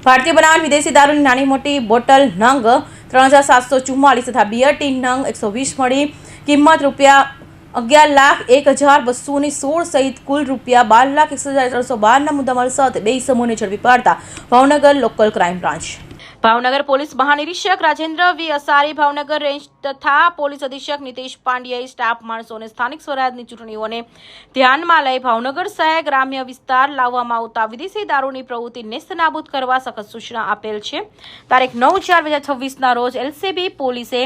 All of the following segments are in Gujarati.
ભારતીય બનાવટ વિદેશી દારૂની નાની મોટી બોટલ નંગ 3744 તથા બિયર ટીન નંગ 120 મળી કિંમત ₹11,01,216 સહિત કુલ ₹12,61,312ના મુદ્દામાલ સાથે બે ઇસમોને ઝડપી પાડતા Bhavnagar local crime branch Bhavnagar police મહાનિરીક્ષક રાજેન્દ્ર વી અસારી, ભાવનગર રેન્જ તથા પોલીસ અધિક્ષક નીતેશ પાંડ્યાએ સ્ટાફ માણસોને સ્થાનિક સ્વરાજની ચૂંટણીઓને ધ્યાનમાં લઈ ભાવનગર શહેર ગ્રામ્ય વિસ્તાર લાવવામાં આવતા વિદેશી દારૂની પ્રવૃત્તિ નેસ્તનાબૂદ કરવા સખત સૂચના આપેલ છે। તારીખ 9/4/2026ના રોજ એલસીબી પોલીસે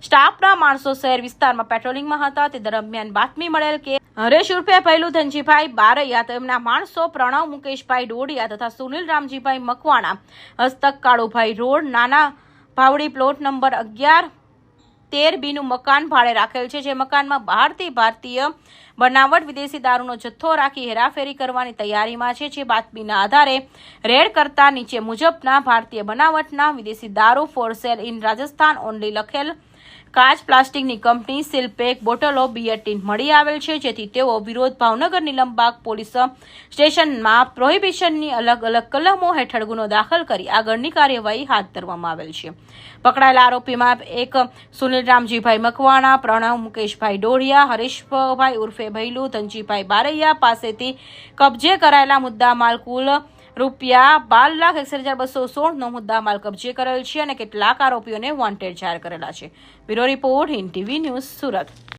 સ્ટાફના માણસો શહેર વિસ્તારમાં પેટ્રોલિંગમાં હતા તે દરમિયાન બાતમી મળેલ કે હરેશ ઉર્ફે ભૈલું ધનજીભાઈ બારૈયા તેમના માણસો પ્રણવ મુકેશભાઈ ડોડિયા તથા સુનિલ રામજીભાઈ મકવાણા હસ્તક કાળુભાઈ રોડ નાના ભાવડી પ્લોટ નંબર 11-13 મકાન ભાડે રાખેલ છે, જે મકાનમાં બહારથી ભારતીય બનાવટ વિદેશી દારૂનો જથ્થો રાખી હેરાફેરી કરવાની તૈયારીમાં છે। જે બાતમીના આધારે રેડ કરતા નીચે મુજબના ભારતીય બનાવટના વિદેશી દારૂ for sale in Rajasthan only લખેલ કાચ પ્લાસ્ટિકની કંપની સીલપેક બોટલો બિયર ટીન મળી આવેલ છે, જેથી તેઓ વિરોધ ભાવનગર નીલમબાગ પોલીસ સ્ટેશનમાં પ્રોહિબિશનની અલગ અલગ કલમો હેઠળ ગુનો દાખલ કરી આગળની કાર્યવાહી હાથ ધરવામાં આવેલ છે। પકડાયેલા આરોપીમાં એક સુનિલ રામજીભાઈ મકવાણા, પ્રણવ મુકેશભાઈ ડોડિયા, હરેશભાઈ ઉર્ફે ભૈલું ધનજીભાઈ બારૈયા પાસેથી કબજે કરાયેલા મુદ્દામાલ કુલ ₹12,61,216નો મુદ્દામાલ કબજે કરેલ છે અને કેટલાક આરોપીઓને વોન્ટેડ જાહેર કરેલા છે। Bureau report, Hind TV news, Surat.